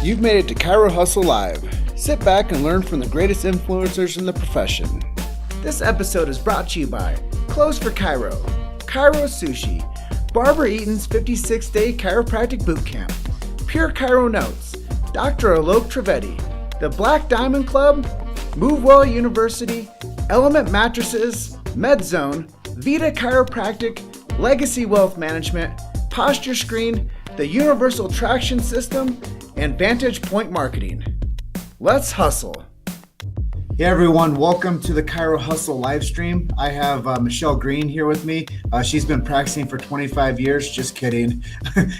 You've made it to Chiro Hustle Live. Sit back and learn from the greatest influencers in the profession. This episode is brought to you by Clothes for Chiro, Chiro Sushi, Barbara Eaton's 56-day chiropractic boot camp, Pure Chiro Notes, Dr. Alok Trivedi, the Black Diamond Club, MoveWell University, Element Mattresses, MedZone, Vita Chiropractic, Legacy Wealth Management, Posture Screen, the Universal Traction System, and Vantage Point Marketing. Let's hustle. Hey everyone, welcome to the Chiro Hustle live stream. I have Michelle Green here with me. She's been practicing for 25 years. Just kidding.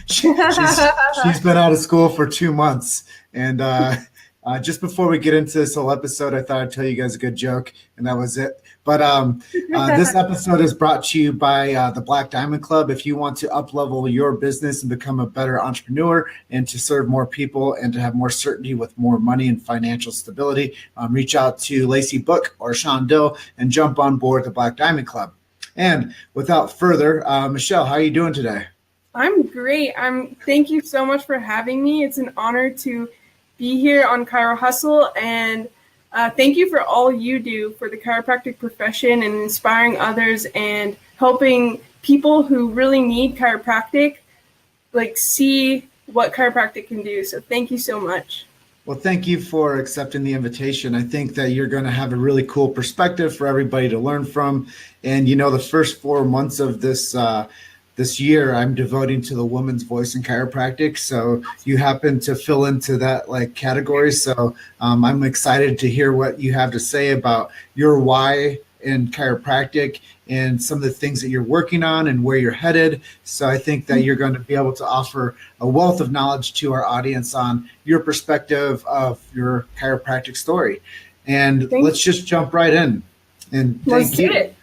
she's been out of school for 2 months. And just before we get into this whole episode, I thought I'd tell you guys a good joke, and that was it. But this episode is brought to you by the Black Diamond Club. If you want to up-level your business and become a better entrepreneur and to serve more people and to have more certainty with more money and financial stability, reach out to Lacey Book or Sean Dill and jump on board the Black Diamond Club. And without further, Michelle, how are you doing today? I'm great. Thank you so much for having me. It's an honor to be here on Chiro Hustle, and thank you for all you do for the chiropractic profession and inspiring others and helping people who really need chiropractic see what chiropractic can do. So thank you so much. Well, thank you for accepting the invitation. I think that you're going to have a really cool perspective for everybody to learn from. And, the first 4 months of this year, I'm devoting to the woman's voice in chiropractic. So you happen to fill into that category. So I'm excited to hear what you have to say about your why in chiropractic and some of the things that you're working on and where you're headed. So I think that you're going to be able to offer a wealth of knowledge to our audience on your perspective of your chiropractic story. And let's just jump right in. And thank you. Let's do it.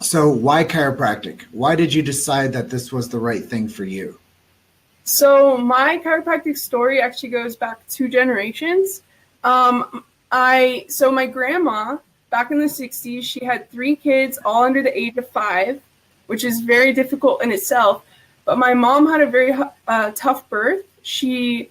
So why chiropractic? Why did you decide that this was the right thing for you? So my chiropractic story actually goes back 2 generations. So my grandma, back in the 60s, she had 3 kids, all under the age of 5, which is very difficult in itself. But my mom had a very tough birth. She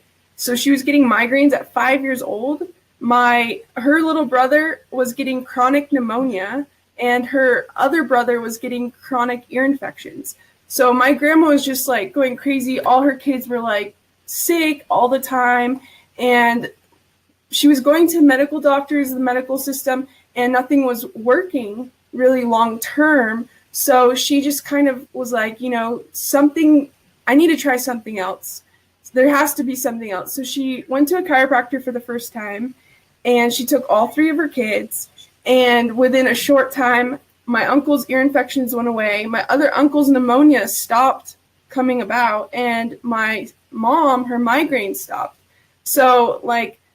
was getting migraines at 5 years old. Her little brother was getting chronic pneumonia, and her other brother was getting chronic ear infections. So my grandma was just going crazy. All her kids were sick all the time. And she was going to medical doctors, the medical system, and nothing was working really long term. So she just kind of was I need to try something else. There has to be something else. So she went to a chiropractor for the first time, and she took all 3 of her kids. And within a short time, my uncle's ear infections went away. My other uncle's pneumonia stopped coming about. And my mom, her migraine stopped. So,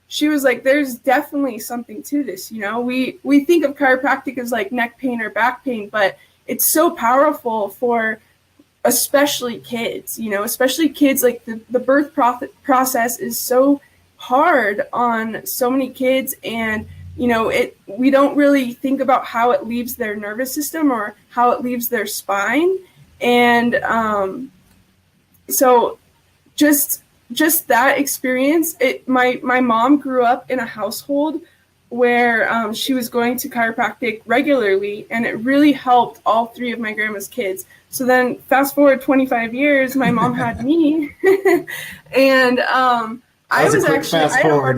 she was there's definitely something to this. We think of chiropractic as neck pain or back pain, but it's so powerful for especially kids, especially kids. The birth process is so hard on so many kids, and we don't really think about how it leaves their nervous system or how it leaves their spine. And so just that experience, my mom grew up in a household where she was going to chiropractic regularly, and it really helped all 3 of my grandma's kids. So then fast forward 25 years, my mom had me. And I was actually fast forward.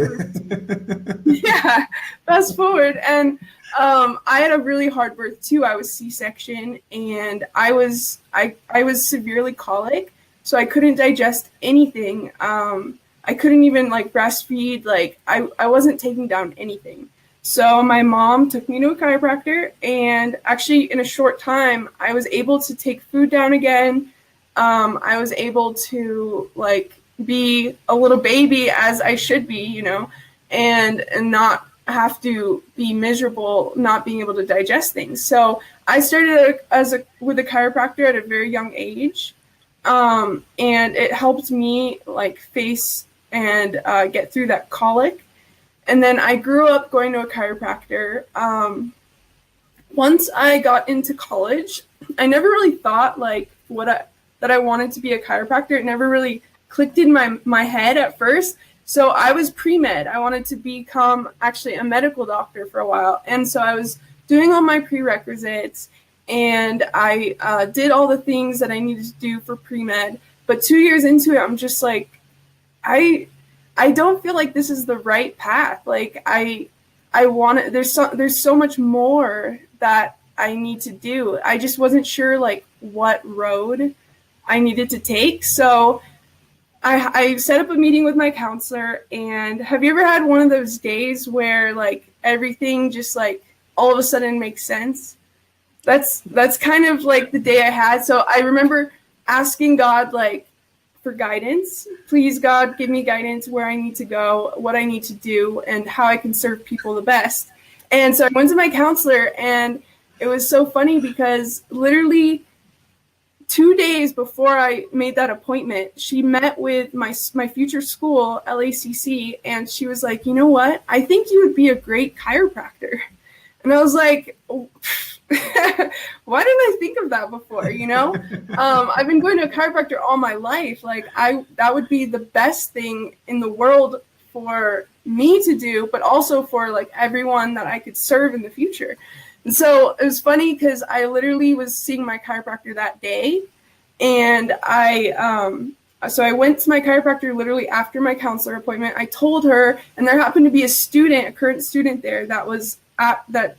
Yeah, fast forward. And I had a really hard birth too. I was C-section, and I was severely colic, so I couldn't digest anything. I couldn't even breastfeed. I wasn't taking down anything. So my mom took me to a chiropractor, and actually in a short time, I was able to take food down again. I was able to be a little baby as I should be, and not have to be miserable not being able to digest things. So I started with a chiropractor at a very young age, and it helped me face and get through that colic. And then I grew up going to a chiropractor. Once I got into college, I never really thought that I wanted to be a chiropractor. It never really clicked in my head at first. So I was pre-med. I wanted to become actually a medical doctor for a while. And so I was doing all my prerequisites, and I did all the things that I needed to do for pre-med. But 2 years into it, I'm just like, I don't feel like this is the right path. Like I want to, there's so much more that I need to do. I just wasn't sure like what road I needed to take. So I set up a meeting with my counselor. And have you ever had one of those days where like everything just like all of a sudden makes sense? That's kind of like the day I had. So I remember asking God like for guidance. Please, God, give me guidance where I need to go, what I need to do, and how I can serve people the best. And so I went to my counselor, and it was so funny because literally 2 days before I made that appointment, she met with my future school, LACC, and she was like, you know what? I think you would be a great chiropractor. And I was like, why didn't I think of that before? I've been going to a chiropractor all my life. Like that would be the best thing in the world for me to do, but also for like everyone that I could serve in the future. And so it was funny because I literally was seeing my chiropractor that day, and so I went to my chiropractor literally after my counselor appointment. I told her, and there happened to be a current student there that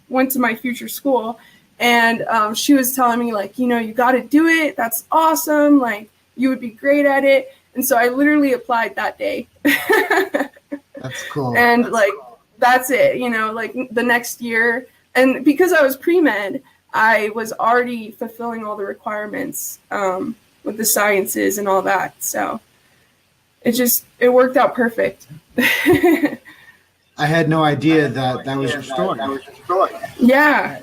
went to my future school. And she was telling me like, you got to do it. That's awesome. Like you would be great at it. And so I literally applied that day. That's cool. And that's it, like the next year. And because I was pre-med, I was already fulfilling all the requirements with the sciences and all that. So it worked out perfect. I had no idea that was your story. Yeah.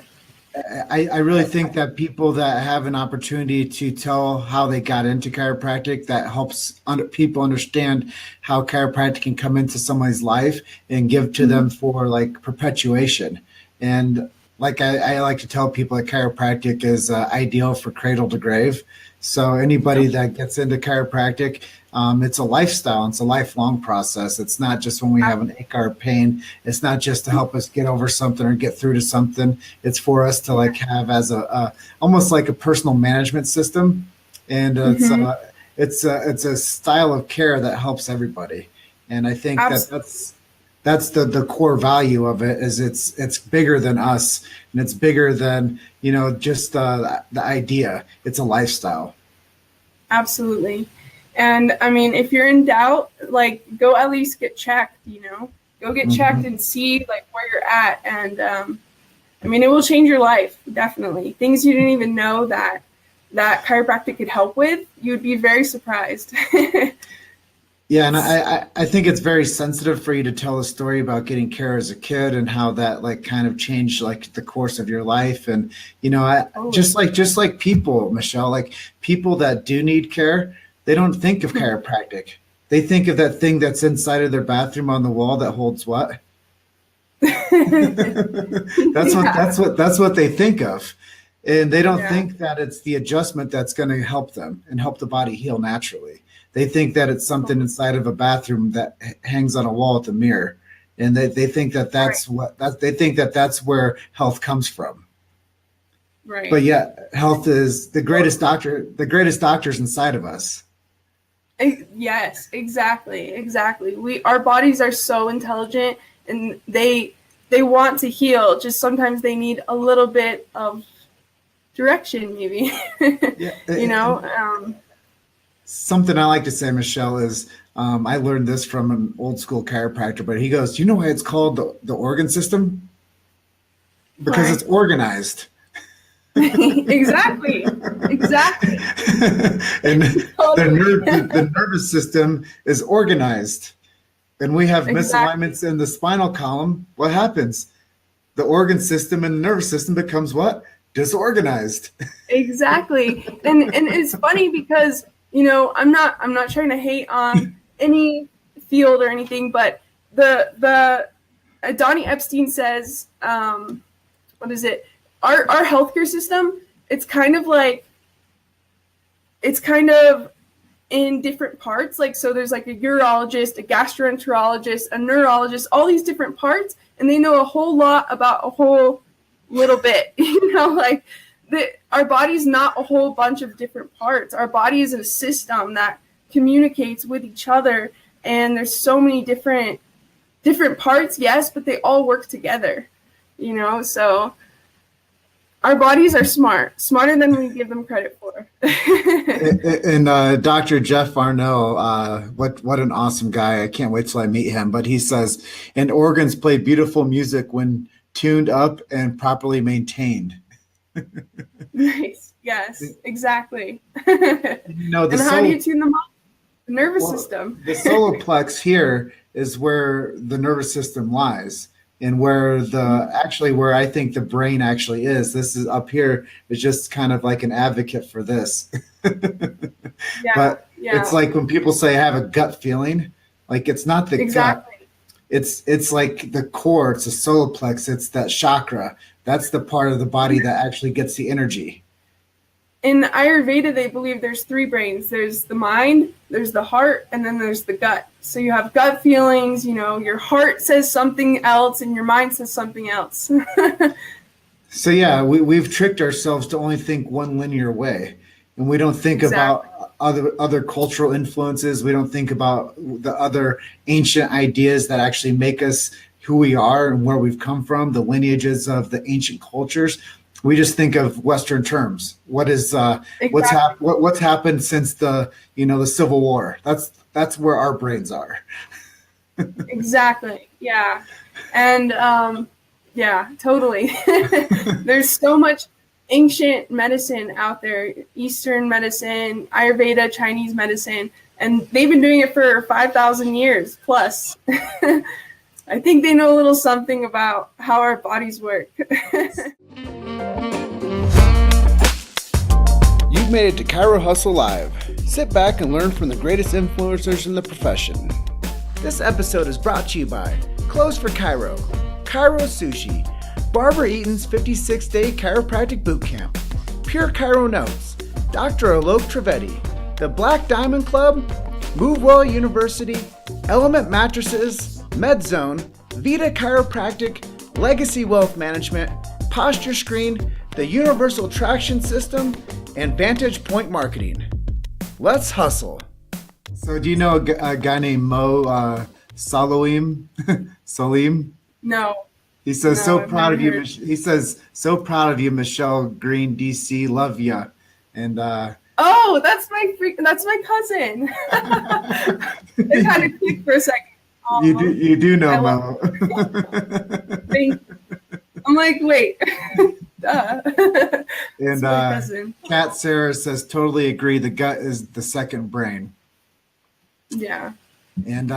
I really think that people that have an opportunity to tell how they got into chiropractic, that helps people understand how chiropractic can come into somebody's life and give to them for like perpetuation. And like I like to tell people that chiropractic is ideal for cradle to grave. So anybody that gets into chiropractic, it's a lifestyle. It's a lifelong process. It's not just when we have an ache or pain. It's not just to help us get over something or get through to something. It's for us to like have as a almost like a personal management system. And it's a style of care that helps everybody. And I think that's the core value of it. Is it's bigger than us, and it's bigger than just the idea. It's a lifestyle. Absolutely. And I mean, if you're in doubt, like go at least get checked. Go get checked and see like where you're at. And I mean, it will change your life, definitely. Things you didn't even know that chiropractic could help with. You would be very surprised. Yeah, and I think it's very sensitive for you to tell a story about getting care as a kid and how that like kind of changed like the course of your life. And just like people, Michelle, like people that do need care, they don't think of chiropractic. They think of that thing that's inside of their bathroom on the wall that holds what? That's what they think of. And they don't think that it's the adjustment that's going to help them and help the body heal naturally. They think that it's something inside of a bathroom that hangs on a wall with a mirror, and they think that's where health comes from. Right. But yeah, health is the greatest doctor. The greatest doctor's inside of us. Yes, exactly. Our bodies are so intelligent, and they want to heal. Just sometimes they need a little bit of direction, maybe. Something I like to say, Michelle, is I learned this from an old school chiropractor, but he goes, "Do you know why it's called the organ system? Because Why? it's organized." Exactly. And the nervous system is organized. And we have misalignments in the spinal column. What happens? The organ system and the nervous system becomes what? Disorganized. Exactly. And it's funny because I'm not trying to hate on any field or anything, but the Donnie Epstein says, what is it? Our healthcare system, it's kind of in different parts. Like, so there's like a urologist, a gastroenterologist, a neurologist, all these different parts, and they know a whole lot about a whole little bit. Like our body's not a whole bunch of different parts. Our body is a system that communicates with each other, and there's so many different parts, yes, but they all work together, so our bodies are smarter than we give them credit for. And Dr. Jeff Arnault, what an awesome guy. I can't wait till I meet him. But he says, and organs play beautiful music when tuned up and properly maintained. Nice. Yes, exactly. And how do you tune them up? The nervous system. The solar plex here is where the nervous system lies. And where where I think the brain actually is. This is up here is just kind of like an advocate for this. But it's like when people say I have a gut feeling, like it's not the gut. It's like the core, it's the solar plex, it's that chakra. That's the part of the body that actually gets the energy. In Ayurveda, they believe there's 3 brains. There's the mind, there's the heart, and then there's the gut. So you have gut feelings, your heart says something else and your mind says something else. So yeah, we've tricked ourselves to only think one linear way. And we don't think about other cultural influences. We don't think about the other ancient ideas that actually make us who we are and where we've come from, the lineages of the ancient cultures. We just think of Western terms. What is what's happened since the the Civil War? That's where our brains are. Exactly. Yeah. And totally. There's so much ancient medicine out there, Eastern medicine, Ayurveda, Chinese medicine, and they've been doing it for 5,000 years plus. I think they know a little something about how our bodies work. You've made it to Chiro Hustle Live. Sit back and learn from the greatest influencers in the profession. This episode is brought to you by Clothes for Chiro, Chiro Sushi, Barbara Eaton's 56-day chiropractic boot camp, Pure Chiro Notes, Dr. Alok Trivedi, the Black Diamond Club, MoveWell University, Element Mattresses, MedZone, Vita Chiropractic, Legacy Wealth Management, Posture Screen, the Universal Traction System, and Vantage Point Marketing. Let's hustle. So do you know a guy named Mo Salim? No. He says, so proud of you. He says, so proud of you, Michelle Green, DC. Love ya. And oh, that's my cousin. It kind of clicked for a second. You do know Mo. Thank you. I'm like, wait. Duh. And Kat Sarah says, totally agree. The gut is the second brain. Yeah. And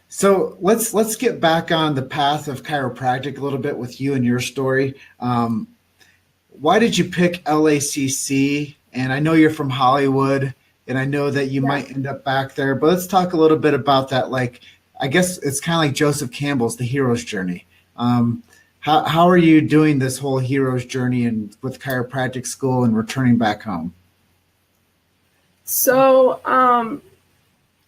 so let's get back on the path of chiropractic a little bit with you and your story. Why did you pick LACC? And I know you're from Hollywood, and I know that you might end up back there. But let's talk a little bit about that. Like, I guess it's kind of like Joseph Campbell's The Hero's Journey. How are you doing this whole hero's journey and with chiropractic school and returning back home? So,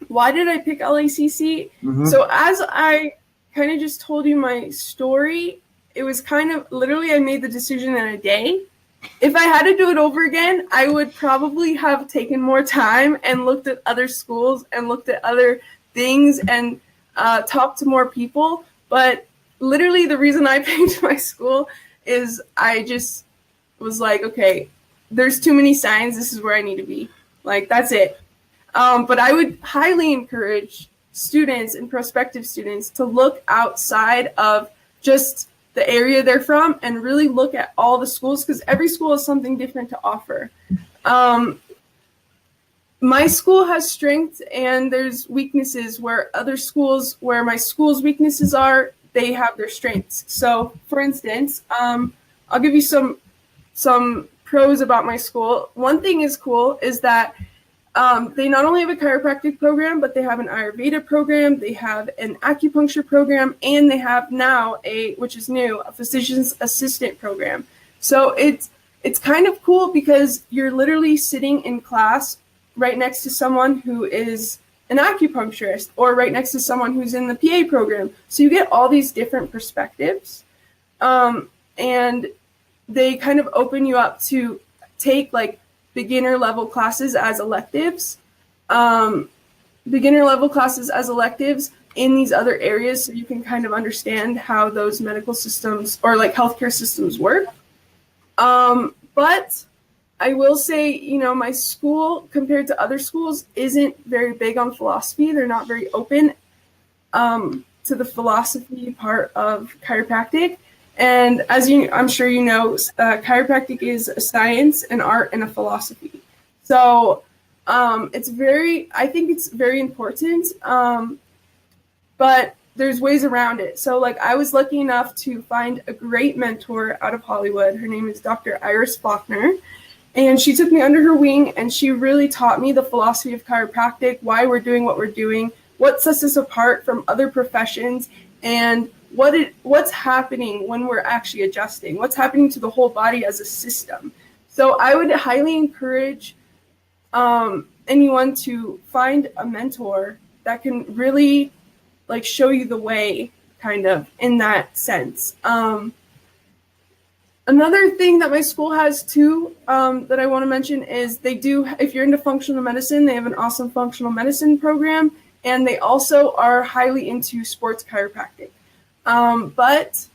why did I pick LACC? Mm-hmm. So as I kind of just told you my story, it was kind of literally I made the decision in a day. If I had to do it over again, I would probably have taken more time and looked at other schools and looked at other things and talked to more people. But literally the reason I picked my school is I just was like, okay, there's too many signs. This is where I need to be. Like, that's it. But I would highly encourage students and prospective students to look outside of just the area they're from and really look at all the schools, because every school has something different to offer. My school has strengths and there's weaknesses where other schools, where my school's weaknesses are, they have their strengths. So, for instance, I'll give you some pros about my school. One thing is cool is that they not only have a chiropractic program, but they have an Ayurveda program, they have an acupuncture program, and they have now which is new, a physician's assistant program. So it's kind of cool because you're literally sitting in class right next to someone who is an acupuncturist, or right next to someone who's in the PA program. So you get all these different perspectives, and they kind of open you up to take like beginner level classes as electives, in these other areas, so you can kind of understand how those medical systems or like healthcare systems work. But I will say, my school, compared to other schools, isn't very big on philosophy. They're not very open to the philosophy part of chiropractic. And as I'm sure you know, chiropractic is a science, an art, and a philosophy. So I think it's very important, but there's ways around it. So like I was lucky enough to find a great mentor out of Hollywood. Her name is Dr. Iris Faulkner. And she took me under her wing, and she really taught me the philosophy of chiropractic, why we're doing what we're doing, what sets us apart from other professions, and what's happening when we're actually adjusting, what's happening to the whole body as a system. So I would highly encourage anyone to find a mentor that can really like show you the way, kind of in that sense. Another thing that my school has too, that I want to mention is they do, if you're into functional medicine, they have an awesome functional medicine program, and they also are highly into sports chiropractic. But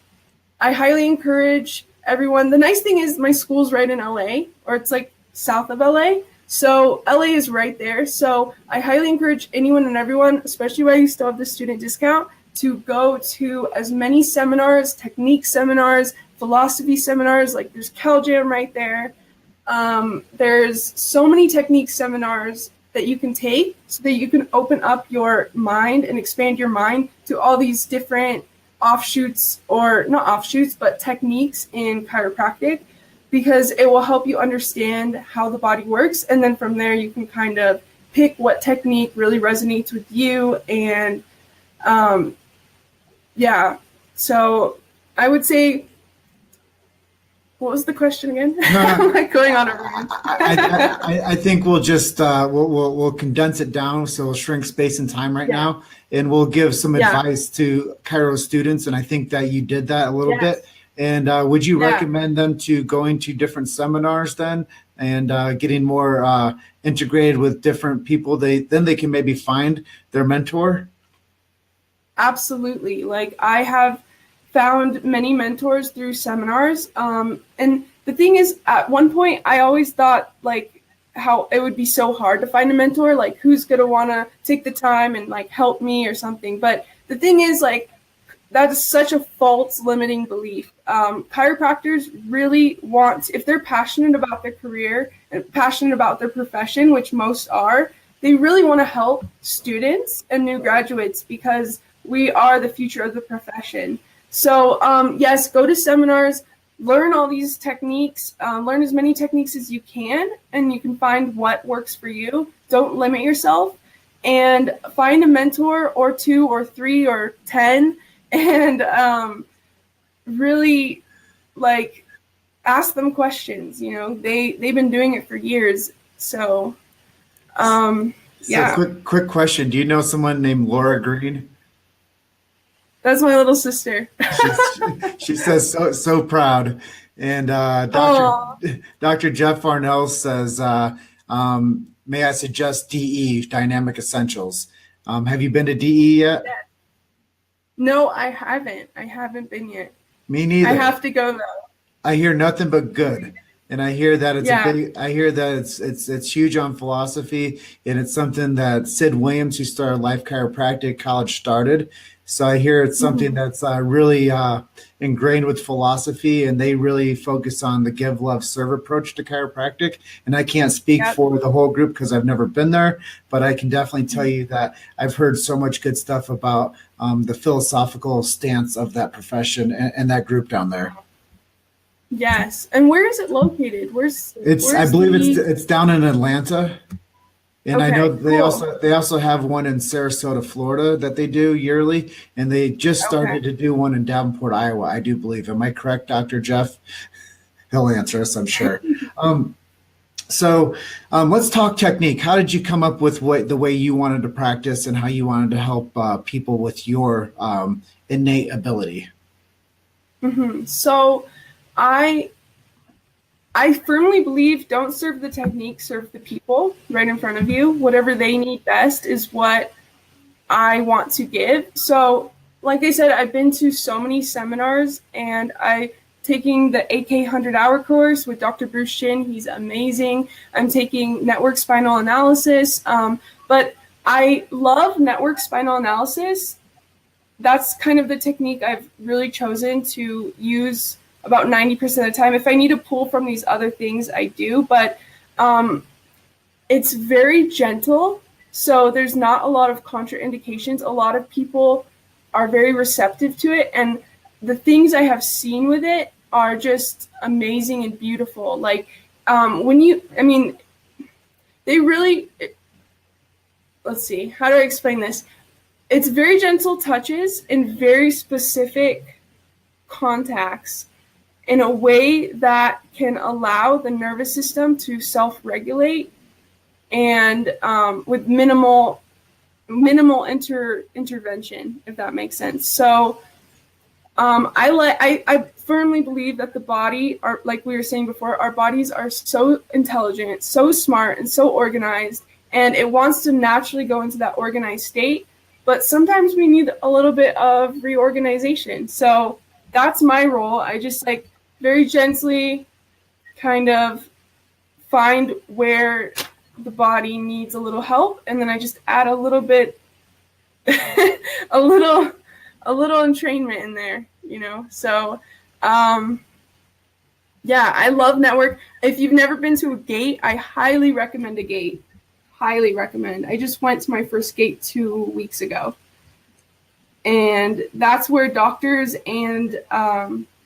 I highly encourage everyone. The nice thing is my school's right in LA, or it's like south of LA. So LA is right there. So I highly encourage anyone and everyone, especially while you still have the student discount, to go to as many seminars, technique seminars, philosophy seminars. Like there's CalJam right there. There's so many technique seminars that you can take so that you can open up your mind and expand your mind to all these different offshoots, or not offshoots, but techniques in chiropractic, because it will help you understand how the body works. And then from there, you can kind of pick what technique really resonates with you. And so I would say, what was the question again? I'm like going on a rant. I think we'll just we'll condense it down, so we'll shrink space and time right now, and we'll give some advice to Chiro students. And I think that you did that a little bit. And would you recommend them to going to different seminars then, and getting more integrated with different people? Then they can maybe find their mentor. Absolutely. Like I have found many mentors through seminars. And the thing is, at one point, I always thought like how it would be so hard to find a mentor, like who's going to want to take the time and like help me or something. But the thing is, like, that is such a false limiting belief. Chiropractors really want, if they're passionate about their career and passionate about their profession, which most are, they really want to help students and new graduates, because we are the future of the profession. So yes, go to seminars, learn all these techniques, learn as many techniques as you can, and you can find what works for you. Don't limit yourself, and find a mentor or 2 or 3 or 10, and really like ask them questions. They've been doing it for years. So quick question. Do you know someone named Laura Green? That's my little sister. She says so proud. And Dr. Jeff Farnell says, may I suggest DE, Dynamic Essentials? Have you been to DE yet? No, I haven't. I haven't been yet. Me neither. I have to go though. I hear nothing but good. And I hear that it's huge on philosophy, and it's something that Sid Williams, who started Life Chiropractic College, started. So I hear it's something that's really ingrained with philosophy, and they really focus on the give, love, serve approach to chiropractic. And I can't speak for the whole group because I've never been there, but I can definitely tell you that I've heard so much good stuff about the philosophical stance of that profession and that group down there. Yes. And where is it located? I believe it's down in Atlanta. And I know they also have one in Sarasota, Florida that they do yearly, and they just started to do one in Davenport, Iowa, I do believe. Am I correct, Dr. Jeff? He'll answer us, I'm sure. So let's talk technique. How did you come up with the way you wanted to practice and how you wanted to help people with your innate ability? So I I firmly believe don't serve the technique, serve the people right in front of you. Whatever they need best is what I want to give. So, like I said, I've been to so many seminars and I taking the AK 100-hour course with Dr. Bruce Shin. He's amazing. I'm taking network spinal analysis. But I love network spinal analysis. That's kind of the technique I've really chosen to use about 90% of the time. If I need to pull from these other things, I do. But it's very gentle. So there's not a lot of contraindications. A lot of people are very receptive to it. And the things I have seen with it are just amazing and beautiful. Like they really, let's see, how do I explain this? It's very gentle touches and very specific contacts in a way that can allow the nervous system to self-regulate and with minimal intervention, if that makes sense. So I firmly believe that the body, are, like we were saying before, our bodies are so intelligent, so smart, and so organized, and it wants to naturally go into that organized state. But sometimes we need a little bit of reorganization. So that's my role. I just very gently kind of find where the body needs a little help, and then I just add a little bit, a little entrainment in there, So, yeah, I love network. If you've never been to a gate, I highly recommend a gate. Highly recommend. I just went to my first gate 2 weeks ago, and that's where doctors and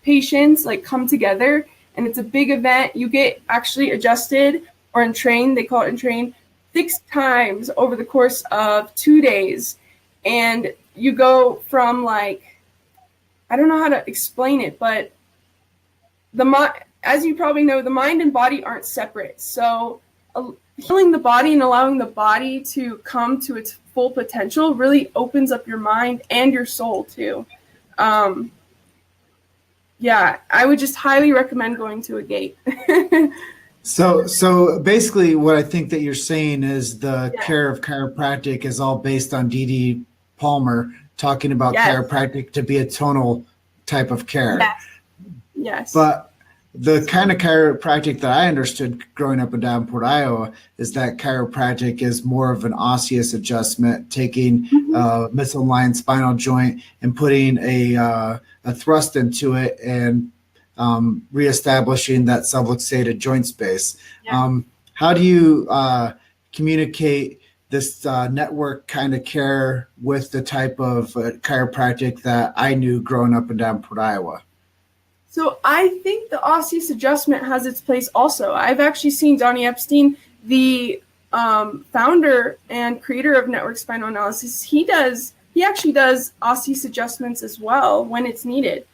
patients come together, and it's a big event. You get actually adjusted or entrained, they call it entrained, 6 times over the course of 2 days. And you go from I don't know how to explain it, but as you probably know, the mind and body aren't separate. So healing the body and allowing the body to come to its full potential really opens up your mind and your soul too. Yeah, I would just highly recommend going to a gate. So basically what I think that you're saying is the care of chiropractic is all based on D.D. Palmer talking about chiropractic to be a tonal type of care. Yes. But the kind of chiropractic that I understood growing up in Davenport, Iowa, is that chiropractic is more of an osseous adjustment, taking misaligned spinal joint and putting a thrust into it and reestablishing that subluxated joint space. How do you communicate this network kind of care with the type of chiropractic that I knew growing up in Davenport, Iowa? So I think the osseous adjustment has its place also. I've actually seen Donnie Epstein, the founder and creator of Network Spinal Analysis. He actually does osseous adjustments as well when it's needed.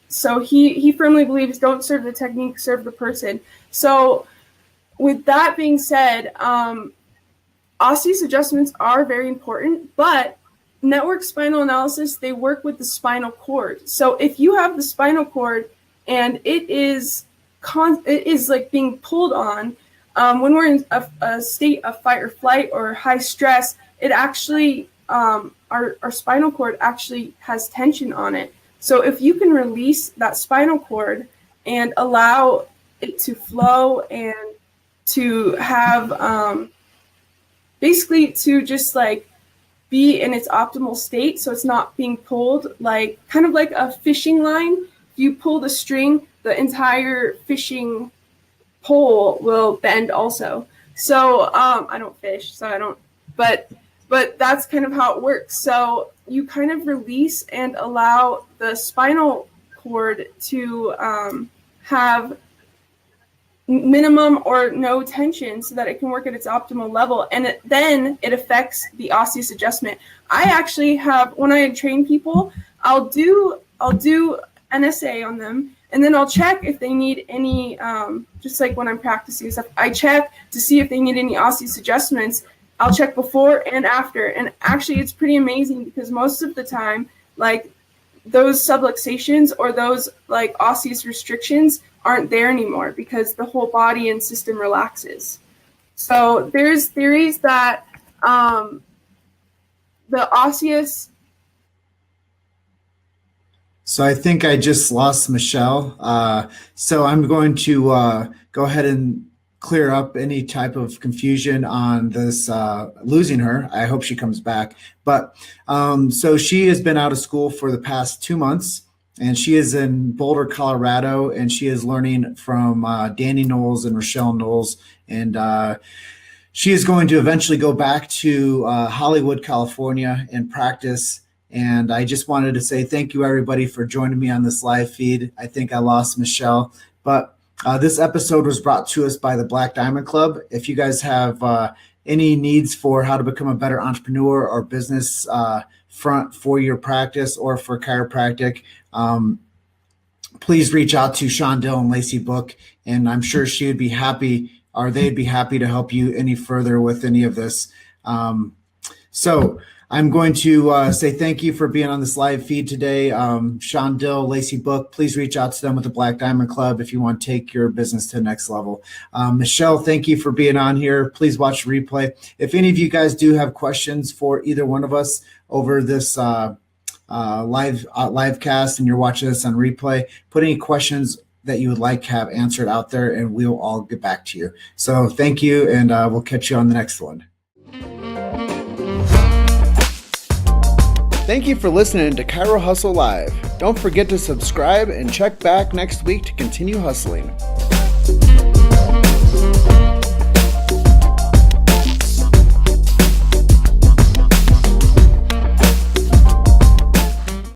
So he firmly believes don't serve the technique, serve the person. So with that being said, osseous adjustments are very important, but network spinal analysis, they work with the spinal cord. So if you have the spinal cord and it is being pulled on, when we're in a state of fight or flight or high stress, it actually, our spinal cord actually has tension on it. So if you can release that spinal cord and allow it to flow and to have, basically to just be in its optimal state, so it's not being pulled kind of like a fishing line. If you pull the string, the entire fishing pole will bend also. So I don't fish, so I don't, but that's kind of how it works. So you kind of release and allow the spinal cord to have minimum or no tension so that it can work at its optimal level, and then it affects the osseous adjustment. I actually have, when I train people, I'll do NSA on them, And then I'll check if they need any, just like when I'm practicing stuff, I check to see if they need any osseous adjustments. I'll check before and after. And actually, it's pretty amazing because most of the time, like those subluxations or those like osseous restrictions aren't there anymore because the whole body and system relaxes. So there's theories that the osseous. So I think I just lost Michelle. So I'm going to go ahead and clear up any type of confusion on this losing her. I hope she comes back. But so she has been out of school for the past 2 months, and she is in Boulder, Colorado, and she is learning from Danny Knowles and Rochelle Knowles. And she is going to eventually go back to Hollywood, California, and practice. And I just wanted to say thank you, everybody, for joining me on this live feed. I think I lost Michelle, but this episode was brought to us by the Black Diamond Club. If you guys have any needs for how to become a better entrepreneur or business front for your practice or for chiropractic, please reach out to Shondell and Lacey Book, and I'm sure she would be happy, or they'd be happy to help you any further with any of this. So I'm going to say thank you for being on this live feed today. Shondell, Lacey Book, please reach out to them with the Black Diamond Club if you want to take your business to the next level. Michelle, thank you for being on here. Please watch the replay. If any of you guys do have questions for either one of us over this live cast and you're watching this on replay, put any questions that you would like to have answered out there, and we'll all get back to you. So thank you, and we'll catch you on the next one. Thank you for listening to Chiro Hustle Live. Don't forget to subscribe and check back next week to continue hustling.